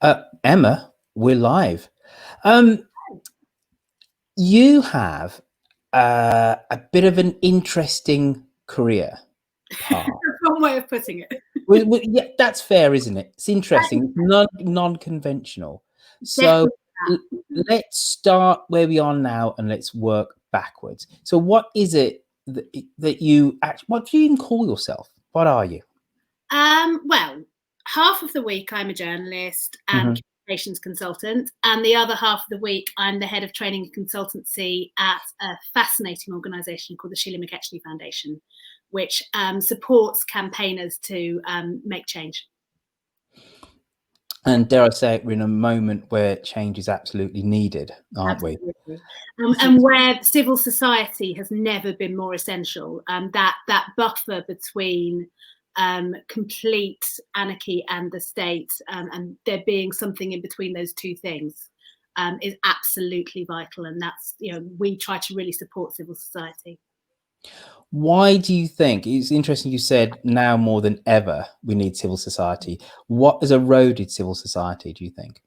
Emma, we're live. Um, you have a bit of an interesting career path. One way of putting it. Yeah, that's fair, isn't it? It's interesting, non-conventional. So let's start where we are now and let's work backwards. So what is it that you actually, what do you even call yourself? What are you? Well, half of the week I'm a journalist and communications consultant, and the other half of the week I'm the head of training and consultancy at a fascinating organisation called the Sheila McKetchley Foundation, which supports campaigners to make change. And dare I say it, we're in a moment where change is absolutely needed, aren't we? And where civil society has never been more essential. That buffer between complete anarchy and the state, and there being something in between those two things, is absolutely vital. And that's, we try to really support civil society. Why do you think, it's interesting you said now more than ever we need civil society. What has eroded civil society, do you think?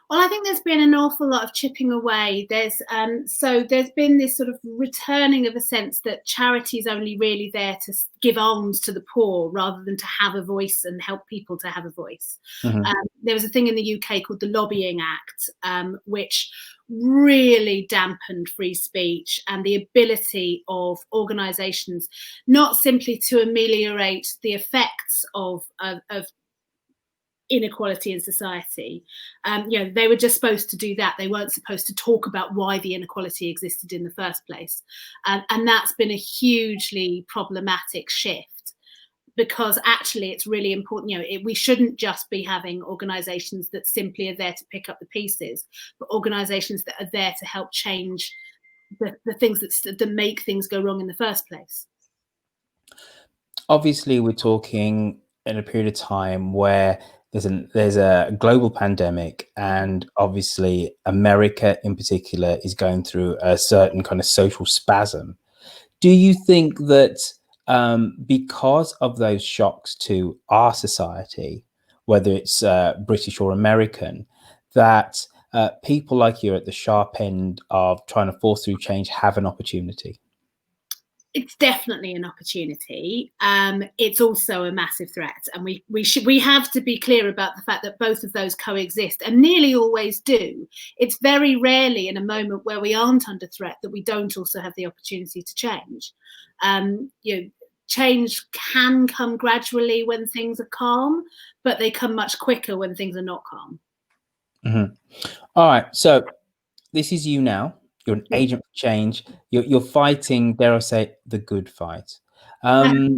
Well, I think there's been an awful lot of chipping away. There's been this sort of returning of a sense that charity is only really there to give alms to the poor rather than to have a voice and help people to have a voice. There was a thing in the UK called the Lobbying Act, which really dampened free speech and the ability of organisations not simply to ameliorate the effects of inequality in society. They were just supposed to do that. They weren't supposed to talk about why the inequality existed in the first place. And that's been a hugely problematic shift, because actually it's really important. We shouldn't just be having organisations that simply are there to pick up the pieces, but organisations that are there to help change the things that make things go wrong in the first place. Obviously, we're talking in a period of time where there's a global pandemic, and obviously America in particular is going through a certain kind of social spasm. Do you think that because of those shocks to our society, whether it's British or American, that people like you at the sharp end of trying to force through change have an opportunity? It's definitely an opportunity. It's also a massive threat, and we have to be clear about the fact that both of those coexist, and nearly always do. It's very rarely in a moment where we aren't under threat that we don't also have the opportunity to change. Change can come gradually when things are calm, but they come much quicker when things are not calm. All right, so this is you now. You're an agent for change. You're fighting, dare I say, the good fight. But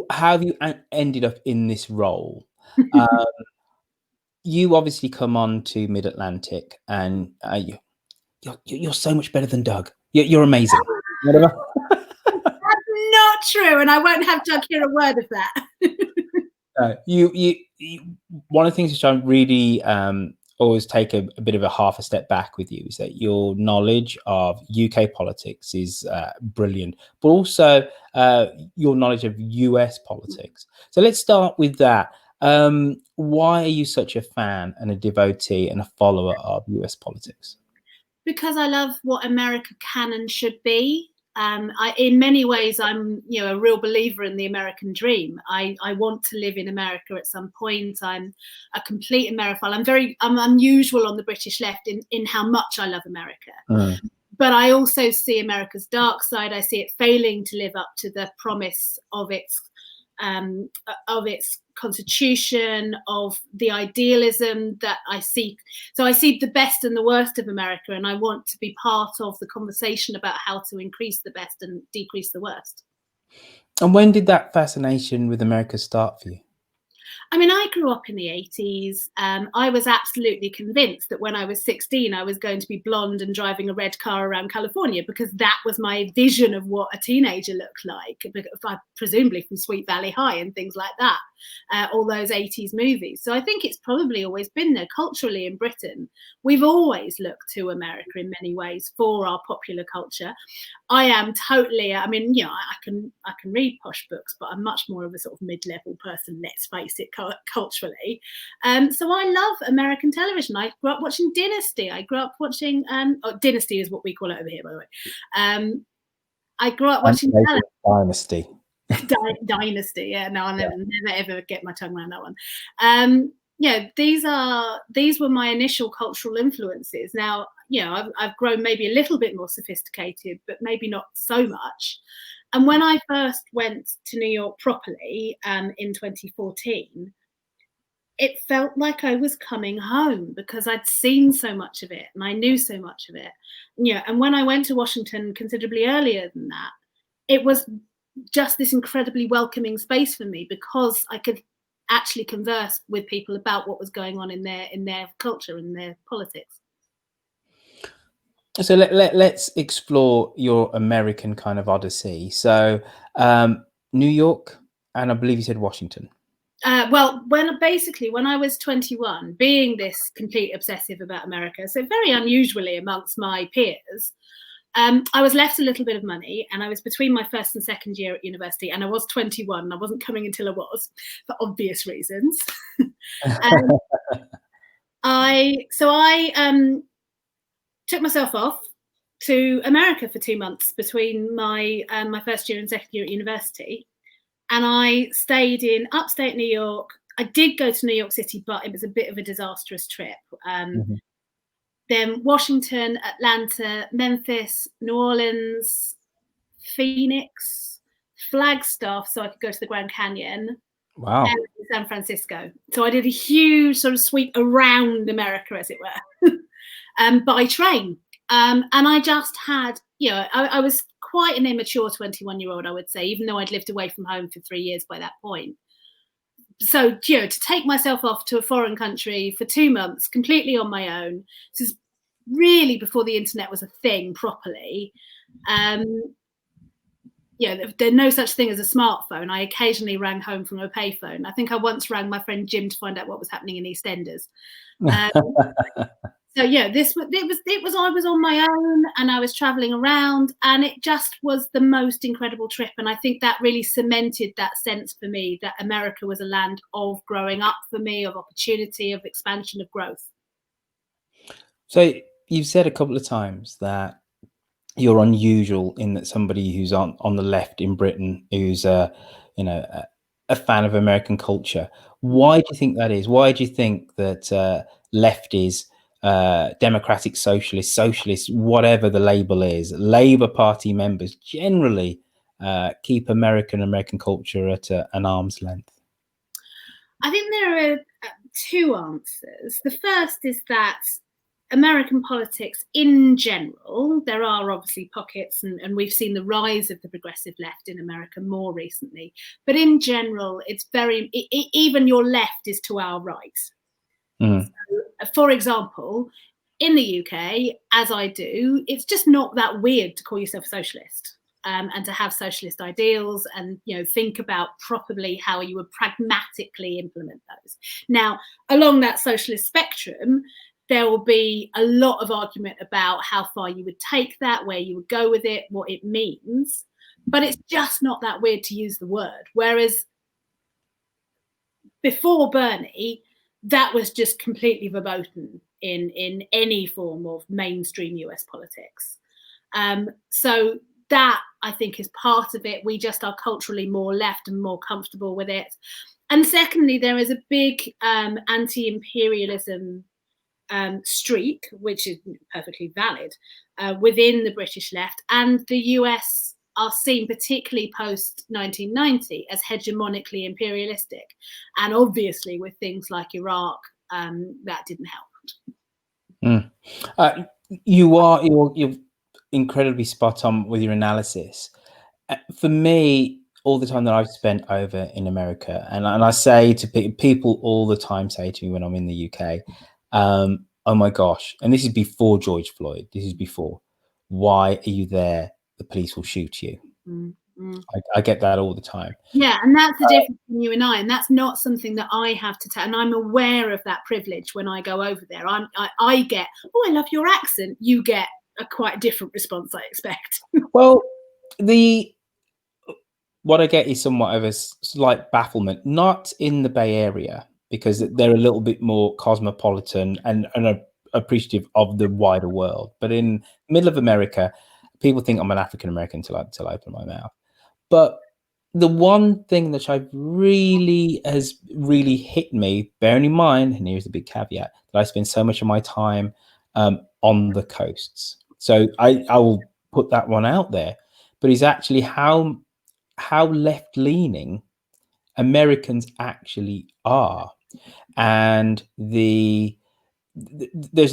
how have you ended up in this role? You obviously come on to Mid-Atlantic, and you're so much better than Doug. You're amazing. That's not true, and I won't have Doug hear a word of that. One of the things which I really always take a bit of a step back with you is that your knowledge of UK politics is brilliant, but also your knowledge of US politics. So let's start with that. Why are you such a fan and a devotee and a follower of US politics? Because I love what America can and should be. In many ways, I'm a real believer in the American dream. I want to live in America at some point. I'm a complete Ameriphile. I'm unusual on the British left in how much I love America. But I also see America's dark side. I see it failing to live up to the promise of its constitution, of the idealism that I seek. So I see the best and the worst of America, and I want to be part of the conversation about how to increase the best and decrease the worst. And when did that fascination with America start for you? I mean, I grew up in the 80s. I was absolutely convinced that when I was 16, I was going to be blonde and driving a red car around California, because that was my vision of what a teenager looked like, presumably from Sweet Valley High and things like that. all those 80s movies. So I think it's probably always been there culturally in Britain. We've always looked to America in many ways for our popular culture. I am totally, I mean, you know, I can read posh books, but I'm much more of a sort of mid-level person, let's face it, culturally. So I love American television. I grew up watching Dynasty. I grew up watching, Dynasty is what we call it over here, by the way. I grew up watching Dynasty. Dynasty. Yeah, no, I'll never ever get my tongue around that one. Yeah, these were my initial cultural influences. Now, you know, I've grown maybe a little bit more sophisticated, but maybe not so much. And when I first went to New York properly in 2014, it felt like I was coming home because I'd seen so much of it and I knew so much of it. You know, and when I went to Washington considerably earlier than that, it was just this incredibly welcoming space for me because I could actually converse with people about what was going on in their culture and their politics. So let's explore your American kind of odyssey. So New York, and I believe you said Washington. Well, when I was 21, being this complete obsessive about America, so very unusually amongst my peers, I was left a little bit of money, and I was between my first and second year at university, and I was 21. And I wasn't coming until I was, for obvious reasons. I took myself off to America for 2 months between my first year and second year at university, and I stayed in upstate New York. I did go to New York City, but it was a bit of a disastrous trip. Then Washington, Atlanta, Memphis, New Orleans, Phoenix, Flagstaff, so I could go to the Grand Canyon. Wow. And San Francisco. So I did a huge sort of sweep around America, as it were, by train. And I just had, you know, I was quite an immature 21-year-old, I would say, even though I'd lived away from home for 3 years by that point. So, you know, to take myself off to a foreign country for 2 months, completely on my own, this is really before the internet was a thing properly. You know, there's no such thing as a smartphone. I occasionally rang home from a payphone. I think I once rang my friend Jim to find out what was happening in EastEnders. So yeah, it was I was on my own and I was traveling around, and it just was the most incredible trip. And I think that really cemented that sense for me that America was a land of growing up for me, of opportunity, of expansion, of growth. So you've said a couple of times that you're unusual in that somebody who's on the left in Britain, who's a fan of American culture. Why do you think that is? Why do you think that left is democratic, socialist, whatever the label is, Labour Party members generally keep American culture at an arm's length? I think there are two answers. The first is that American politics in general, there are obviously pockets, and we've seen the rise of the progressive left in America more recently, but in general, it's very, even your left is to our right. So, for example, in the UK, as I do, it's just not that weird to call yourself a socialist. And to have socialist ideals and, you know, think about properly how you would pragmatically implement those. Now, along that socialist spectrum, there will be a lot of argument about how far you would take that, where you would go with it, what it means. But it's just not that weird to use the word. Whereas before Bernie, that was just completely verboten in any form of mainstream US politics. So that, I think, is part of it. We just are culturally more left and more comfortable with it. And secondly, there is a big anti-imperialism streak, which is perfectly valid, within the British left. And the US are seen, particularly post-1990, as hegemonically imperialistic. And obviously with things like Iraq, that didn't help. You're incredibly spot on with your analysis. For me, all the time that I've spent over in America, and I say to people all the time, say to me when I'm in the UK, oh my gosh, and this is before George Floyd, this is before, why are you there? The police will shoot you. I get that all the time. Yeah, and that's the difference between you and I, and that's not something that I have to tell. And I'm aware of that privilege when I go over there. I get, oh, I love your accent. You get a quite different response, I expect. Well, what I get is somewhat of a slight bafflement, not in the Bay Area, because they're a little bit more cosmopolitan and appreciative of the wider world. But in the middle of America, people think I'm an African American till I open my mouth. But the one thing that has really hit me, bearing in mind, and here's the big caveat, that I spend so much of my time on the coasts. So I will put that one out there, but it's actually how left-leaning Americans actually are. And there's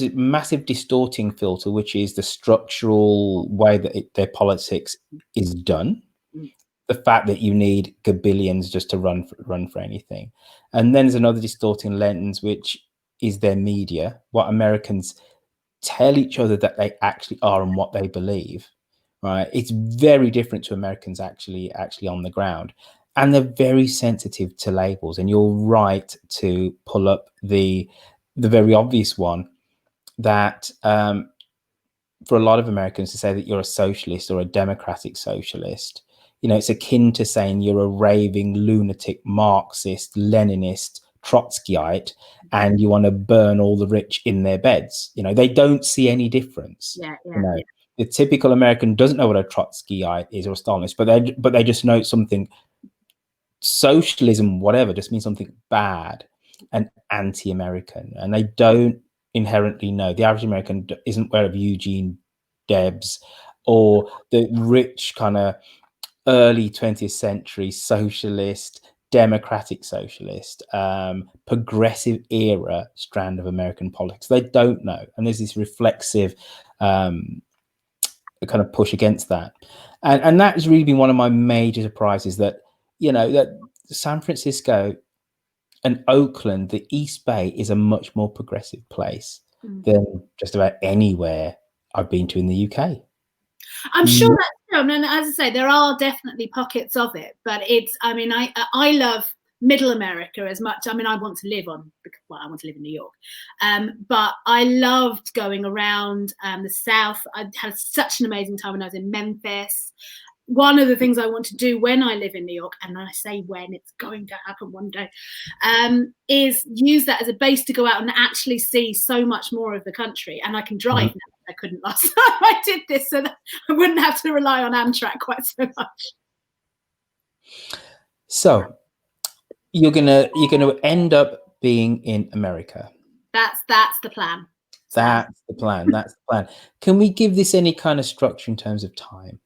a massive distorting filter, which is the structural way that their politics is done. The fact that you need gabillions just to run for anything. And then there's another distorting lens, which is their media, what Americans tell each other that they actually are and what they believe, right? It's very different to Americans actually on the ground. And they're very sensitive to labels. And you're right to pull up the very obvious one that for a lot of Americans to say that you're a socialist or a democratic socialist, you know, it's akin to saying you're a raving lunatic Marxist, Leninist, Trotskyite, and you want to burn all the rich in their beds. You know, they don't see any difference. Yeah. You know, the typical American doesn't know what a Trotskyite is or a Stalinist, but they just know something. Socialism, whatever, just means something bad and anti-American, and they don't inherently know. The average American isn't aware of Eugene Debs or the rich kind of early 20th century socialist, democratic socialist, progressive era strand of American politics. They don't know. And there's this reflexive kind of push against that. And that has really been one of my major surprises, that, you know, that San Francisco and Oakland, the East Bay, is a much more progressive place than just about anywhere I've been to in the UK. I'm sure that's true. I mean, as I say, there are definitely pockets of it, but it's, I mean, I love middle America as much. I mean, I want to live I want to live in New York. But I loved going around the South. I had such an amazing time when I was in Memphis. One of the things I want to do when I live in New York, and I say when, it's going to happen one day, is use that as a base to go out and actually see so much more of the country. And I can drive now. I couldn't last time I did this, so that I wouldn't have to rely on Amtrak quite so much. So you're gonna end up being in America. That's the plan. That's the plan. That's the plan. Can we give this any kind of structure in terms of time?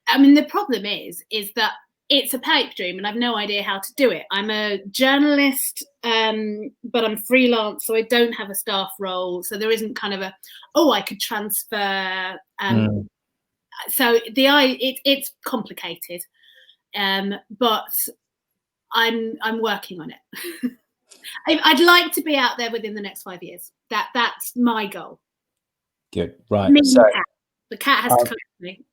I mean, the problem is that it's a pipe dream and I've no idea how to do it. I'm a journalist, but I'm freelance, so I don't have a staff role. So there isn't kind of I could transfer. So it's complicated, but I'm working on it. I'd like to be out there within the next 5 years. That's my goal. Good, right. So the cat has to come with me.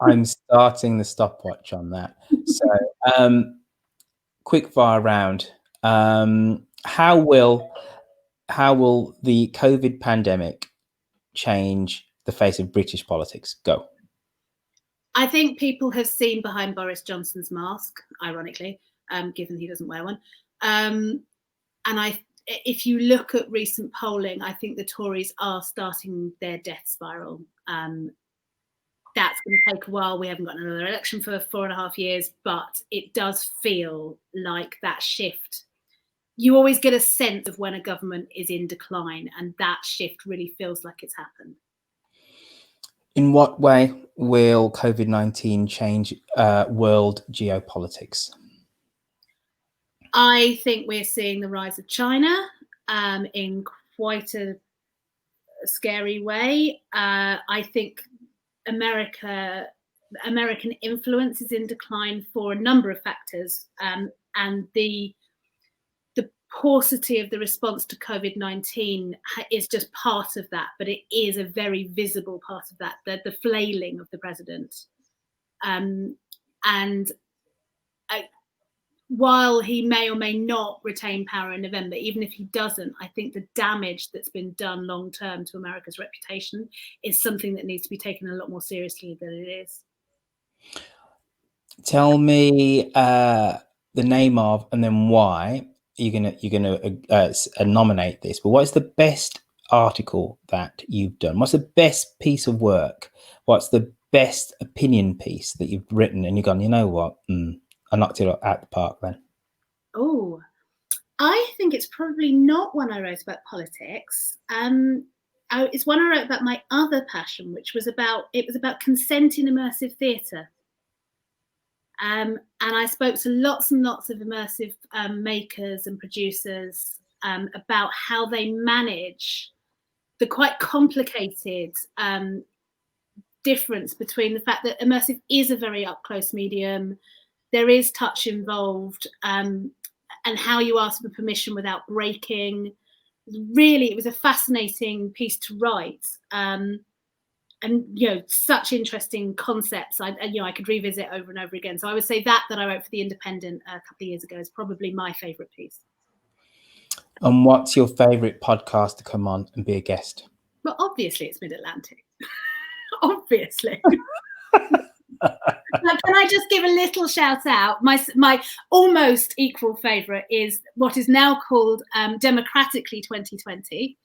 I'm starting the stopwatch on that. So, quick fire round. How will the COVID pandemic change the face of British politics? Go. I think people have seen behind Boris Johnson's mask, ironically, given he doesn't wear one. And if you look at recent polling, I think the Tories are starting their death spiral. That's going to take a while. We haven't got another election for 4.5 years, but it does feel like that shift. You always get a sense of when a government is in decline, and that shift really feels like it's happened. In what way will COVID-19 change world geopolitics? I think we're seeing the rise of China in quite a scary way. I think American influence is in decline for a number of factors, and the paucity of the response to COVID-19 is just part of that, but it is a very visible part of that, the flailing of the president. And while he may or may not retain power in November, even if he doesn't, I think the damage that's been done long term to America's reputation is something that needs to be taken a lot more seriously than it is. Tell me the name of and then why you're gonna nominate this. But what is the best article that you've done? What's the best piece of work? What's the best opinion piece that you've written and you've gone, you know what? I knocked it out the park then. Oh, I think it's probably not one I wrote about politics. It's one I wrote about my other passion, which was about consent in immersive theatre. And I spoke to lots and lots of immersive makers and producers about how they manage the quite complicated difference between the fact that immersive is a very up close medium, there is touch involved, and how you ask for permission without breaking. Really, it was a fascinating piece to write, and such interesting concepts. I could revisit over and over again. So I would say that I wrote for The Independent a couple of years ago is probably my favourite piece. And what's your favourite podcast to come on and be a guest? Well, obviously it's Mid-Atlantic. Obviously. Can I just give a little shout out? My almost equal favourite is what is now called Democratically 2020,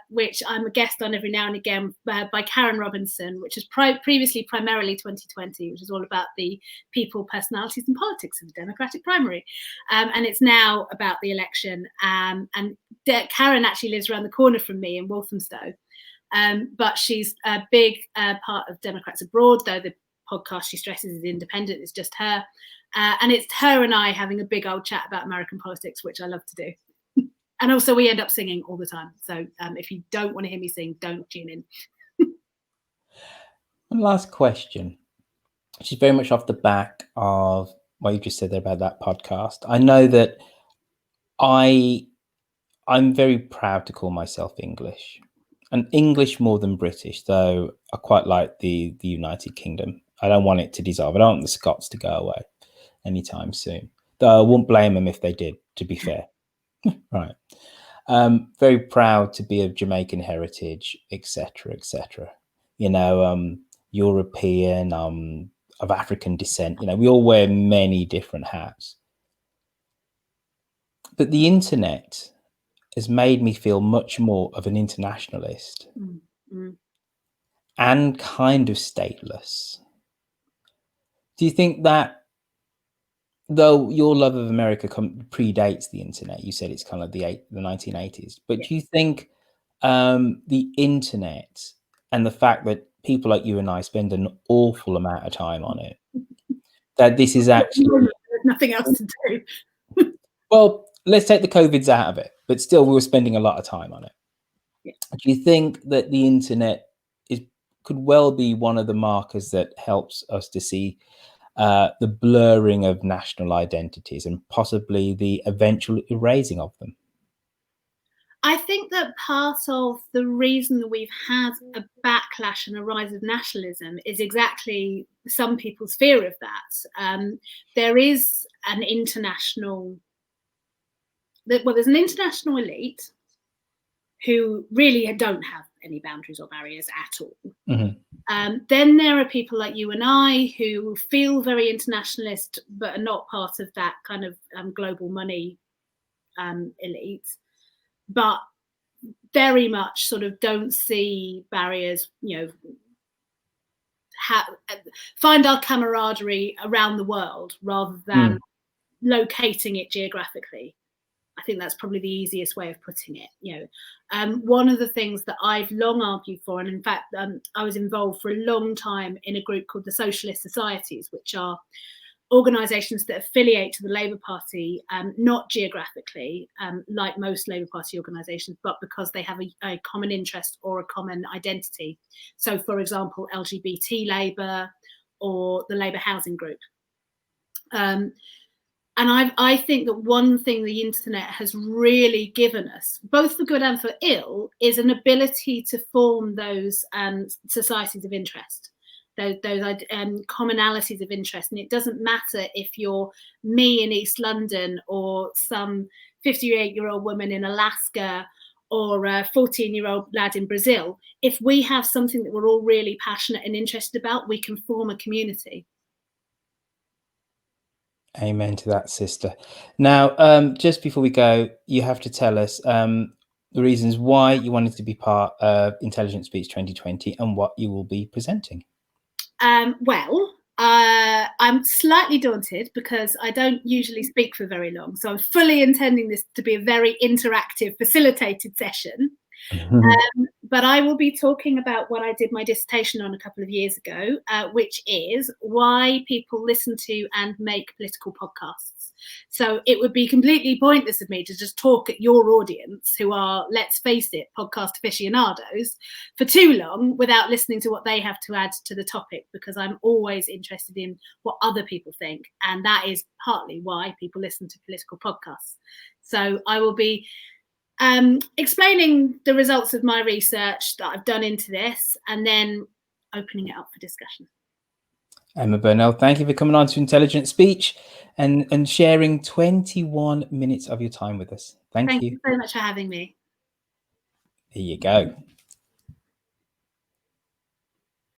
which I'm a guest on every now and again by Karen Robinson, which was previously primarily 2020, which is all about the people, personalities and politics of the Democratic primary. And it's now about the election. And Karen actually lives around the corner from me in Walthamstow. But she's a big part of Democrats Abroad, though the podcast she stresses is independent. It's just her. And it's her and I having a big old chat about American politics, which I love to do. And also we end up singing all the time. So if you don't want to hear me sing, don't tune in. One last question, which is very much off the back of what you just said there about that podcast. I know that I'm very proud to call myself English. And English more than British, though I quite like the United Kingdom. I don't want it to dissolve. I don't want the Scots to go away anytime soon. Though I wouldn't blame them if they did, to be fair. Right. Very proud to be of Jamaican heritage, etc., etc. European, of African descent. We all wear many different hats. But the internet has made me feel much more of an internationalist and kind of stateless. Do you think that, though your love of America predates the internet, you said it's kind of the 1980s, but do you think the internet and the fact that people like you and I spend an awful amount of time on it, that this is actually... There's nothing else to do. Well, let's take the COVIDs out of it, but still we were spending a lot of time on it. Yeah. Do you think that the internet could well be one of the markers that helps us to see the blurring of national identities and possibly the eventual erasing of them? I think that part of the reason that we've had a backlash and a rise of nationalism is exactly some people's fear of that. There is an international... there's an international elite who really don't have any boundaries or barriers at all. Mm-hmm. Then there are people like you and I who feel very internationalist, but are not part of that kind of global money elite, but very much sort of don't see barriers, find our camaraderie around the world rather than locating it geographically. I think that's probably the easiest way of putting it. One of the things that I've long argued for, and in fact, I was involved for a long time in a group called the Socialist Societies, which are organisations that affiliate to the Labour Party, not geographically, like most Labour Party organisations, but because they have a common interest or a common identity. So, for example, LGBT Labour or the Labour Housing Group. And I think that one thing the internet has really given us, both for good and for ill, is an ability to form those societies of interest. commonalities of interest. And it doesn't matter if you're me in East London or some 58-year-old woman in Alaska or a 14-year-old lad in Brazil. If we have something that we're all really passionate and interested about, we can form a community. Amen to that, sister. Now, just before we go, you have to tell us the reasons why you wanted to be part of Intelligent Speech 2020 and what you will be presenting. I'm slightly daunted because I don't usually speak for very long. So I'm fully intending this to be a very interactive, facilitated session. But I will be talking about what I did my dissertation on a couple of years ago, which is why people listen to and make political podcasts. So it would be completely pointless of me to just talk at your audience, who are, let's face it, podcast aficionados, for too long without listening to what they have to add to the topic, because I'm always interested in what other people think. And that is partly why people listen to political podcasts. So I will be explaining the results of my research that I've done into this, and then opening it up for discussion. Emma Burnell, thank you for coming on to Intelligent Speech and sharing 21 minutes of your time with us. Thank you. Thank you so much for having me. Here you go.